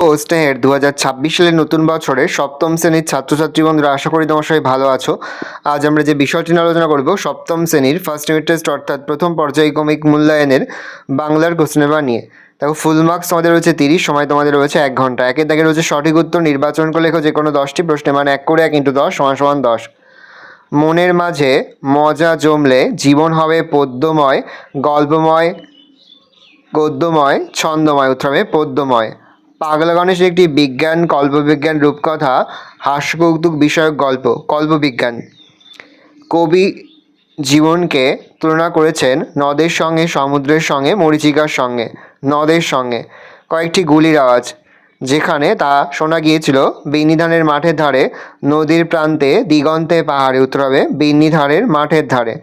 ও স্নেহের 2026 সালের নতুন বছরে সপ্তম শ্রেণীর ছাত্রছাত্রী বন্ধুরা, আশা করি তোমার সবাই ভালো আছো। আজ আমরা যে বিষয়টি নিয়ে আলোচনা করব, সপ্তম শ্রেণীর ফার্স্ট ইউনিট টেস্ট অর্থাৎ প্রথম পর্যায়ক্রমিক মূল্যায়নের বাংলার কোশ্চেন পেপার নিয়ে। দেখো, ফুল মার্কস তোমাদের রয়েছে 30, সময় তোমাদের রয়েছে 1 ঘন্টা। একের দাগে রয়েছে সঠিক উত্তর নির্বাচন করে লেখো যে কোনো 10টি প্রশ্নে, মানে 1 করে 1 × 10 = 10। মনের মাঝে মজা জমলে জীবন হবে পদ্যময়, গল্পময়, গদ্যময়, ছন্দময়। উত্তর হবে পদ্যময়। পাগলা গণেশের একটি বিজ্ঞান কল্পবিজ্ঞান রূপকথা হাস্যকৌতুক বিষয়ক গল্প কল্পবিজ্ঞান। কবি জীবনকে তুলনা করেছেন নদের সঙ্গে, সমুদ্রের সঙ্গে, মরীচিকার সঙ্গে। নদের সঙ্গে। কয়েকটি গুলির আওয়াজ যেখানে তা শোনা গিয়েছিল বিন্নিধানের মাঠের ধারে, নদীর প্রান্তে, দিগন্তে, পাহাড়ে। উত্তর হবে বিন্নিধারের মাঠের ধারে।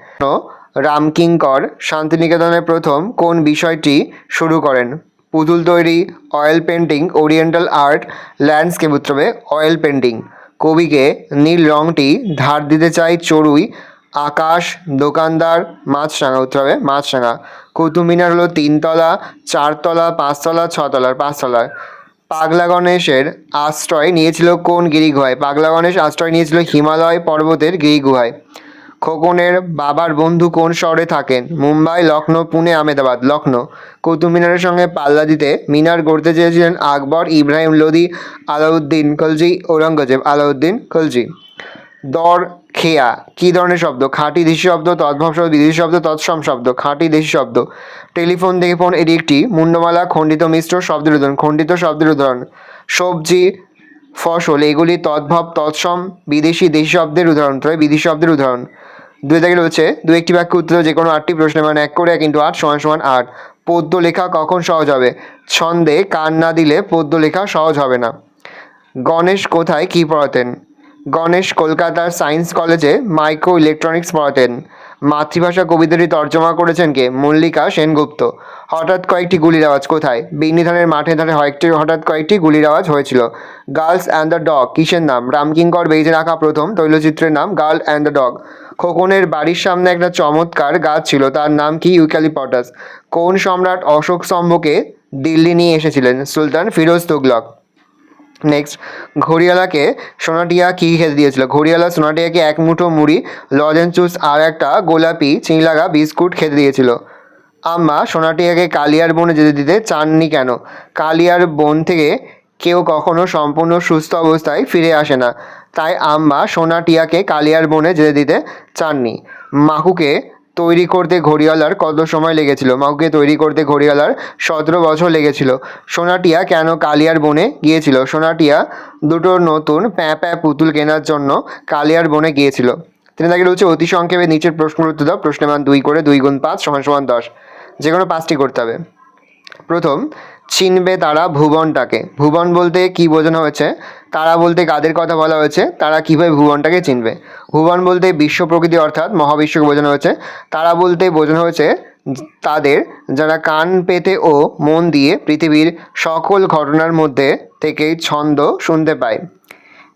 রামকিঙ্কর শান্তিনিকেতনের প্রথম কোন বিষয়টি শুরু করেন? পুতুল তৈরি, oil painting, oriental art, landscape. উত্তর হবে অয়েল পেন্টিং। কবিকে নীল রংটি ধার দিতে চাই চড়ুই, আকাশ, দোকানদার, মাছরাঙা। উত্তর হবে মাছরাঙা। কুতুব মিনার হলো 3 তলা, 4 তলা, 5 তলা, 6 তলার? 5 তলার। পাগলা গণেশের আশ্রয় নিয়েছিল কোন গিরিগুহায়? পাগলা গণেশ আশ্রয় নিয়েছিল হিমালয় পর্বতের গিরিগুহায়। খোকনের বাবার বন্ধু কোন শহরে থাকেন? মুম্বাই, লখনৌ, পুনে, আহমেদাবাদ। লখনৌ। কুতুব মিনারের সঙ্গে পাল্লা দিতে মিনার গড়তে চেয়েছিলেন আকবর, ইব্রাহিম লোদি, আলাউদ্দিন খলজি, ঔরঙ্গজেব। আলাউদ্দিন খলজি। দর খেয়া কী ধরনের শব্দ? খাঁটি দেশি শব্দ, তদ্ভব শব্দ, বিদেশি শব্দ, তৎসম শব্দ। খাঁটি দেশি শব্দ। টেলিফোন, দেখে এটি একটি মুন্ডমালা, খণ্ডিত মিশ্র শব্দের উদাহরণ। খণ্ডিত শব্দের উদাহরণ। সবজি, ফসল, এগুলি তদ্ভব, তৎসম, বিদেশি, দেশি শব্দের উদাহরণ। তবে বিদেশি শব্দের উদাহরণ। 2 দাগে রয়েছে দু একটি বাক্য উত্তর যে কোনো 8টি প্রশ্নে, মানে 1 করে 1 × 8 = 8। পদ্য লেখা কখন সহজ হবে? ছন্দে কান না দিলে পদ্য লেখা সহজ হবে না। গণেশ কোথায় কী পড়াতেন? গণেশ কলকাতার সায়েন্স কলেজে মাইক্রো ইলেকট্রনিক্স পড়াতেন। মাতৃভাষা কবিতাটি তর্জমা করেছেন কে? মল্লিকা সেনগুপ্ত। হঠাৎ কয়েকটি গুলির আওয়াজ কোথায়? বিন্নিধানের মাঠের ধারে হঠাৎ কয়েকটি গুলির আওয়াজ হয়েছিল। গার্লস অ্যান্ড দ্য ডগ কিসের নাম? রামকিঙ্কর বেইজের আঁকা প্রথম তৈলচিত্রের নাম গার্ল অ্যান্ড দ্য ডগ। খোকনের বাড়ির সামনে একটা চমৎকার গাছ ছিল, তার নাম কি? ইউক্যালিপটাস। কোন সম্রাট অশোক স্তম্ভকে দিল্লি নিয়ে এসেছিলেন? সুলতান ফিরোজ তুগলক। নেক্সট, ঘড়িয়ালাকে সোনাটিয়া কী খেতে দিয়েছিল? ঘড়িয়ালা সোনাটিয়াকে 1 মুঠো মুড়ি, লজেন্স জুস আর একটা গোলাপি চিনিলাগা বিস্কুট খেতে দিয়েছিল। আম্মা সোনাটিয়াকে কালিয়ার বনে যেতে দিতে চাননি কেন? কালিয়ার বন থেকে কেউ কখনো সম্পূর্ণ সুস্থ অবস্থায় ফিরে আসে না, তাই আম্মা সোনাটিয়াকে কালিয়ার বনে যেতে দিতে চাননি। মাকুকে তৈরি করতে ঘড়িয়ালার কত সময় লেগেছিল? মাকুকে তৈরি করতে ঘড়িয়ালার 17 বছর লেগেছিল। সোনাটিয়া কেন কালিয়ার বনে গিয়েছিল? সোনাটিয়া দুটো নতুন প্যাঁ প্যাঁ পুতুল কেনার জন্য কালিয়ার বনে গিয়েছিল। 3 দাগে রয়েছে অতি সংক্ষেপে নিচের প্রশ্নের উত্তর দাও। প্রশ্নের মান 2 করে 2 × 5 = 10। যে কোনো 5টি করতে হবে। প্রথম, চিনবে তারা ভুবনটাকে। ভুবন বলতে কি বোঝানো হয়েছে? তারা বলতে কাদের কথা বলা হয়েছে? তারা কীভাবে ভুবনটাকে চিনবে? ভুবন বলতে বিশ্ব প্রকৃতি অর্থাৎ মহাবিশ্বকে বোঝানো হয়েছে। তারা বলতে বোঝানো হয়েছে তাদের যারা কান পেতে ও মন দিয়ে পৃথিবীর সকল ঘটনার মধ্যে থেকেই ছন্দ শুনতে পায়।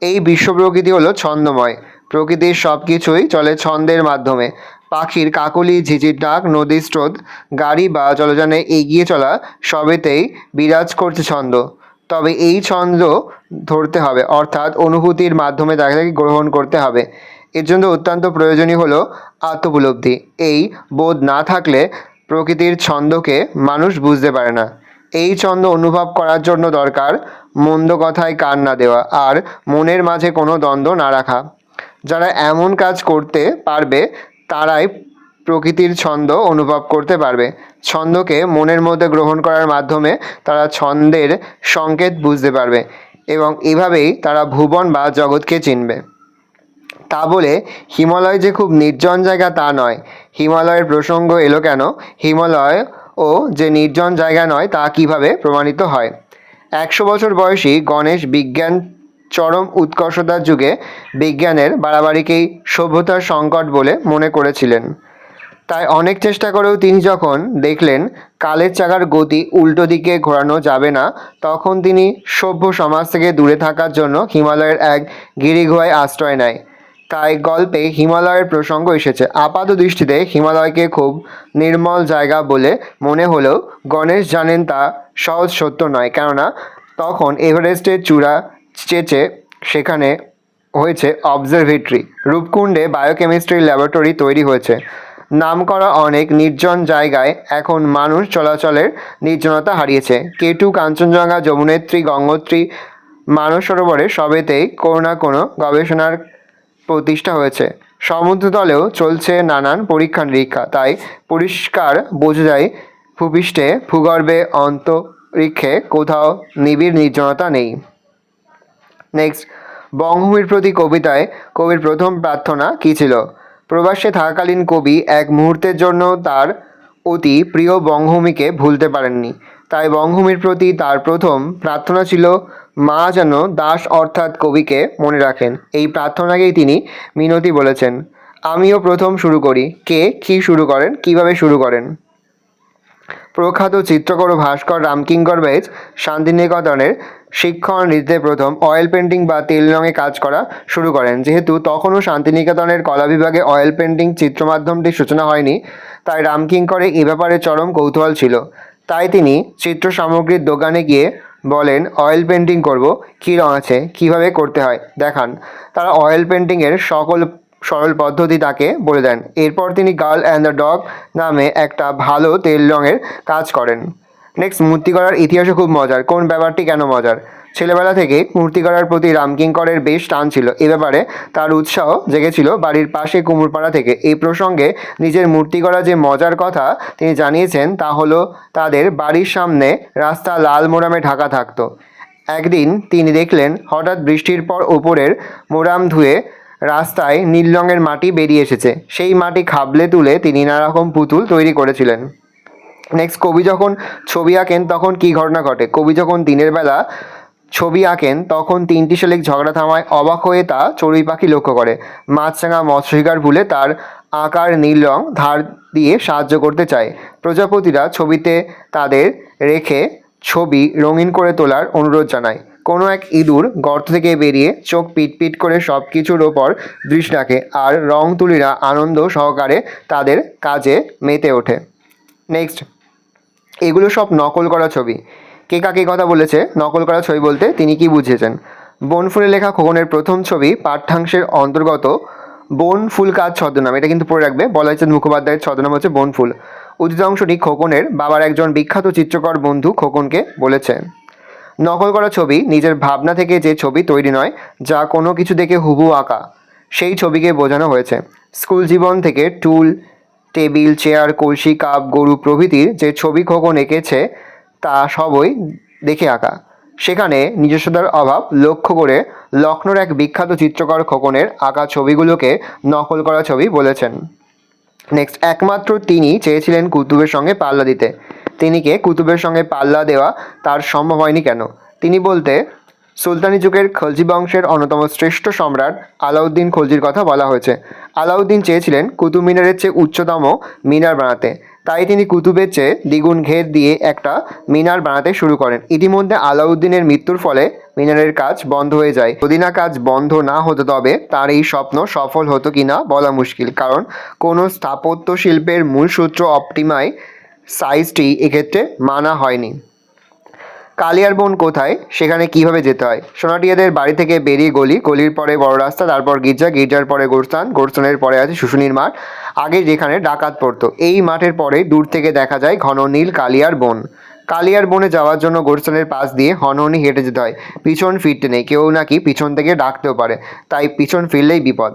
এই বিশ্ব প্রকৃতি হলো ছন্দময়। প্রকৃতির সব কিছুই চলে ছন্দের মাধ্যমে। পাখির কাকলি, ঝিঝির ডাক, নদীর স্রোত, গাড়ি বা জলযানে এগিয়ে চলা, সবেতেই বিরাজ করছে ছন্দ। তবে এই ছন্দ ধরতে হবে, অর্থাৎ অনুভূতির মাধ্যমে তাকে গ্রহণ করতে হবে। এর জন্য অত্যন্ত প্রয়োজনীয় হলো আত্মোপলব্ধি। এই বোধ না থাকলে প্রকৃতির ছন্দকে মানুষ বুঝতে পারে না। এই ছন্দ অনুভব করার জন্য দরকার মন্দ কথায় কান না দেওয়া আর মনের মাঝে কোনো দ্বন্দ্ব না রাখা। যারা এমন কাজ করতে পারবে তারাই প্রকৃতির ছন্দ অনুভব করতে পারবে। ছন্দকে মনের মধ্যে গ্রহণ করার মাধ্যমে তারা ছন্দের সংকেত বুঝতে পারবে এবং এভাবেই তারা ভুবন বা জগৎকে চিনবে। তা বলে হিমালয় যে খুব নির্জন জায়গা তা নয়। হিমালয়ের প্রসঙ্গ এলো কেন? হিমালয় ও যে নির্জন জায়গা নয় তা কিভাবে প্রমাণিত হয়? 100 বছর বয়সী গণেশ বিজ্ঞান চরম উৎকর্ষতার যুগে বিজ্ঞানের বাড়াবাড়িকেই সভ্যতার সংকট বলে মনে করেছিলেন। তাই অনেক চেষ্টা করেও তিনি যখন দেখলেন কালের চাকার গতি উল্টো দিকে ঘোরানো যাবে না, তখন তিনি সভ্য সমাজ থেকে দূরে থাকার জন্য হিমালয়ের এক গিরিগুহায় আশ্রয় নেয়। তাই গল্পে হিমালয়ের প্রসঙ্গ এসেছে। আপাত দৃষ্টিতে হিমালয়কে খুব নির্মল জায়গা বলে মনে হলেও গণেশ জানেন তা সহজ সত্য নয়, কেননা তখন এভারেস্টের চূড়া চেচে সেখানে হয়েছে অবজারভেটরি। রূপকুণ্ডে বায়োকেমিস্ট্রির ল্যাবরেটরি তৈরি হয়েছে। নামকরা অনেক নির্জন জায়গায় এখন মানুষ চলাচলের নির্জনতা হারিয়েছে। কেটু, কাঞ্চনজঙ্ঘা, যমুনেত্রী, গঙ্গোত্রী, মানস সরোবরে সবেতেই কোনো না কোনো গবেষণার প্রতিষ্ঠা হয়েছে। সমুদ্রতলেও চলছে নানান পরীক্ষা নিরীক্ষা। তাই পরিষ্কার বোঝা যায় ভূপৃষ্ঠে, ভূগর্ভে, অন্তরিক্ষে কোথাও নিবিড় নির্জনতা নেই। নেক্সট, বঙ্গভূমির প্রতি কবিতায় কবির প্রথম প্রার্থনা কী ছিল? প্রবাসে থাকাকালীন কবি এক মুহূর্তের জন্য তার অতি প্রিয় বঙ্গভূমিকে ভুলতে পারেননি। তাই বঙ্গভূমির প্রতি তার প্রথম প্রার্থনা ছিল মা যেন দাস অর্থাৎ কবিকে মনে রাখেন। এই প্রার্থনাকেই তিনি মিনতি বলেছেন। আমিও প্রথম শুরু করি। কে কী শুরু করেন, কিভাবে শুরু করেন? প্রখ্যাত চিত্রকর ও ভাস্কর রামকিঙ্কর বেইজ শান্তিনিকেতনের শিক্ষণ রীতিতে প্রথম অয়েল পেন্টিং বা তেল রঙে কাজ করা শুরু করেন। যেহেতু তখনও শান্তিনিকেতনের কলা বিভাগে অয়েল পেন্টিং চিত্রমাধ্যমটির সূচনা হয়নি, তাই রামকিঙ্করের এ ব্যাপারে চরম কৌতূহল ছিল। তাই তিনি চিত্র সামগ্রীর দোকানে গিয়ে বলেন, অয়েল পেন্টিং করব, কী রঙ আছে, কীভাবে করতে হয় দেখান। তারা অয়েল পেন্টিংয়ের সকল সরল পদ্ধতি তাকে বলে দেন। এরপর তিনি গার্ল অ্যান্ড দ্য ডগ নামে একটা ভালো তেল রঙের কাজ করেন। নেক্সট, মূর্তি গড়ার ইতিহাসও খুব মজার। কোন ব্যাপারটি কেন মজার? ছেলেবেলা থেকে মূর্তি গড়ার প্রতি রামকিঙ্করের বেশ টান ছিল। এ ব্যাপারে তার উৎসাহ জেগেছিল বাড়ির পাশে কুমোরপাড়া থেকে। এই প্রসঙ্গে নিজের মূর্তি গড়া যে মজার কথা তিনি জানিয়েছেন তা হলো, তাদের বাড়ির সামনে রাস্তা লাল মোড়ামে ঢাকা থাকতো। একদিন তিনি দেখলেন হঠাৎ বৃষ্টির পর ওপরের মোড়াম ধুয়ে রাস্তায় নীল রঙের মাটি বেরিয়ে এসেছে। সেই মাটি খাবলে তুলে তিনি নানারকম পুতুল তৈরি করেছিলেন। নেক্সট, কবি যখন ছবি আঁকেন তখন কী ঘটনা ঘটে? কবি যখন দিনের বেলা ছবি আঁকেন তখন তিনটি শালিক ঝগড়া থামায় অবাক হয়ে তা চড়ুই পাখি লক্ষ্য করে। মাছরাঙা মৎস্য শিকার ভুলে তার আঁকার নীল রং ধার দিয়ে সাহায্য করতে চায়। প্রজাপতিরা ছবিতে তাদের রেখে ছবি রঙিন করে তোলার অনুরোধ জানায়। কোনো এক ইঁদুর গর্ত থেকে বেরিয়ে চোখ পিটপিট করে সব কিছুর ওপর দৃষ্টি রাখে, আর রং তুলিরা আনন্দ সহকারে তাদের কাজে মেতে ওঠে। নেক্সট, এগুলো সব নকল করা ছবি। কে কাকে কথা বলেছে? নকল করা ছবি বলতে তিনি কি বুঝিয়েছেন? বনফুলে লেখা খোকনের প্রথম ছবি পাঠ্যাংশের অন্তর্গত। বনফুল কাজ ছদ্মনাম, এটা কিন্তু পড়ে রাখবে। বলাইচাঁদ মুখোপাধ্যায়ের ছদ্মনাম হচ্ছে বনফুল। উদ্ধৃত অংশটি খোকনের বাবার একজন বিখ্যাত চিত্রকর বন্ধু খোকনকে বলেছেন। নকল করা ছবি নিজের ভাবনা থেকে যে ছবি তৈরি নয়, যা কোনো কিছু দেখে হুবহু আঁকা, সেই ছবিকে বোঝানো হয়েছে। স্কুল জীবন থেকে টুল, টেবিল, চেয়ার, কলসি, কাপ, গরু প্রভৃতির যে ছবি খোকন এঁকেছে তা সবই দেখে আঁকা। সেখানে নিজস্বতার অভাব লক্ষ্য করে লক্ষ্ণৌর এক বিখ্যাত চিত্রকর খোকনের আঁকা ছবিগুলোকে নকল করা ছবি বলেছেন। নেক্সট, একমাত্র তিনি চেয়েছিলেন কুতুবের সঙ্গে পাল্লা দিতে। তিনিকে কুতুবের সঙ্গে পাল্লা দেওয়া তার সম্ভব হয়নি কেন? তিনি বলতে সুলতানি যুগের খলজি বংশের অন্যতম শ্রেষ্ঠ সম্রাট আলাউদ্দিন খলজির কথা বলা হয়েছে। আলাউদ্দিন চেয়েছিলেন কুতুব মিনারের চেয়ে উচ্চতম মিনার বানাতে। তাই তিনি কুতুবের চেয়ে দ্বিগুণ ঘের দিয়ে একটা মিনার বানাতে শুরু করেন। ইতিমধ্যে আলাউদ্দিনের মৃত্যুর ফলে মিনারের কাজ বন্ধ হয়ে যায়। যদি না কাজ বন্ধ না হতো তবে তার এই স্বপ্ন সফল হতো কি না বলা মুশকিল, কারণ কোনো স্থাপত্য শিল্পের মূল সূত্র অপটিমাই সাইজটি এক্ষেত্রে মানা হয়নি। কালিয়ার বন কোথায়, সেখানে কিভাবে যেতে হয়? সোনাটিয়াদের বাড়ি থেকে বেরিয়ে গলি, গলির পরে বড় রাস্তা, তারপর গির্জা, গির্জার পরে গোরস্থান, গোরস্থানের পরে আছে শুশুনির মাঠ, আগে যেখানে ডাকাত পড়তো। এই মাঠের পরে দূর থেকে দেখা যায় ঘন নীল কালিয়ার বন। কালিয়ার বনে যাওয়ার জন্য গোরস্থানের পাশ দিয়ে হনহনি হেঁটে যেতে হয়। পিছন ফিরতে নেই, কেউ নাকি পিছন থেকে ডাকতেও পারে, তাই পিছন ফিরলেই বিপদ।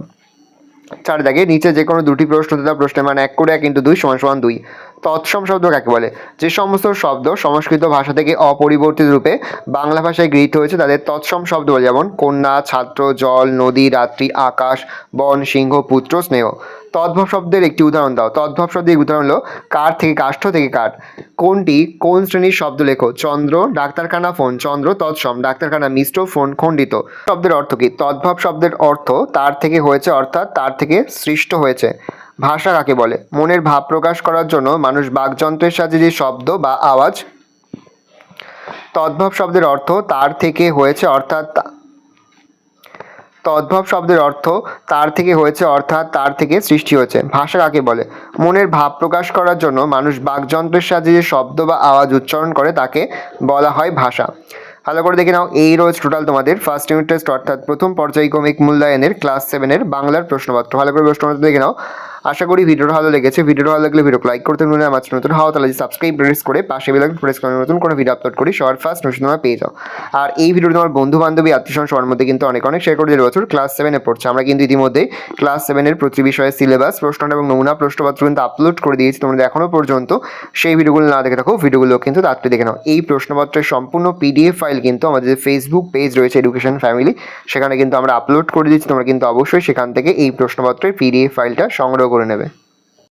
4 দাগে নিচে যে কোনো দুটি প্রশ্ন দেওয়া প্রশ্নের মান 1 করে 1 × 2 = 2। তৎসম শব্দ কাকে বলে? যে সমস্ত শব্দ সংস্কৃত ভাষা থেকে অপরিবর্তিত রূপে বাংলা ভাষায় গৃহীত হয়েছে তাদের তৎসম শব্দ বলে, যেমন কন্যা, ছাত্র, জল, নদী, রাত্রি, আকাশ, বন, সিংহ, পুত্র, স্নেহ। তদ্ভব শব্দের একটি উদাহরণ দাও। তদ্ভব শব্দের উদাহরণ হলো কাঠ থেকে কাষ্ঠ থেকে কাঠ। কোনটি কোন শ্রেণীর শব্দ লেখো? চন্দ্র, ডাক্তারখানা, ফোন। চন্দ্র তৎসম, ডাক্তারখানা মিশ্র, ফোন খণ্ডিত। শব্দের অর্থ কী? তদ্ভব শব্দের অর্থ তার থেকে হয়েছে, অর্থাৎ তার থেকে সৃষ্ট হয়েছে। ভাষা কাকে বলে? মনের ভাব প্রকাশ করার জন্য মানুষ বাকযন্ত্রের সাহায্যে যে শব্দ বা আওয়াজ। তদ্ভব শব্দের অর্থ তার থেকে হয়েছে, অর্থাৎ তদ্ভব শব্দের অর্থ তার থেকে হয়েছে, অর্থাৎ তার থেকে সৃষ্টি হয়েছে। ভাষা কাকে বলে? মনের ভাব প্রকাশ করার জন্য মানুষ বাকযন্ত্রের সাহায্যে যে শব্দ বা আওয়াজ উচ্চারণ করে তাকে বলা হয় ভাষা। ভালো করে দেখে নাও, এই রোজ টোটাল তোমাদের ফার্স্ট ইউনিট টেস্ট অর্থাৎ প্রথম পর্যায়ক্রমিক মূল্যায়নের ক্লাস 7-এর বাংলার প্রশ্নপত্র। ভালো করে প্রশ্নপত্র দেখে নাও। আশা করি ভিডিওটা ভালো লেগেছে। ভিডিওটা ভালো লাগলে ভিডিও লাইক করতে ভুলে আমার নতুন হওয়া তাহলে সাবস্ক্রাইব প্রেস করে পাশে বেল আইকন প্রেস করে নতুন কোনো ভিডিও আপলোড করি সবার ফার্স্ট নোটিফিকেশন তোমরা পেয়ে যাও। আর এই ভিডিওটা তোমার বন্ধু বান্ধবী আত্মীয়স্বজন সবার মধ্যে কিন্তু অনেক শেয়ার করে দিলে বছর ক্লাস 7-এ পড়ছে। আমরা কিন্তু ইতিমধ্যে ক্লাস 7-এর প্রতি বিষয়ে সিলেবাস, প্রশ্ন এবং নমুনা প্রশ্নপত্র কিন্তু আপলোড করে দিয়েছি। তোমরা এখনও পর্যন্ত সেই ভিডিওগুলো না দেখে থাকো, ভিডিওগুলো কিন্তু তাড়াতাড়ি দেখে নাও। এই প্রশ্নপত্রের সম্পূর্ণ পিডিএফ ফাইল কিন্তু আমাদের ফেসবুক পেজ রয়েছে এডুকেশন ফ্যামিলি, সেখানে কিন্তু আমরা আপলোড করে দিচ্ছি। তোমরা কিন্তু অবশ্যই সেখান থেকে এই প্রশ্নপত্রের পিডিএফ ফাইলটা সংগ্রহ করে নেবে।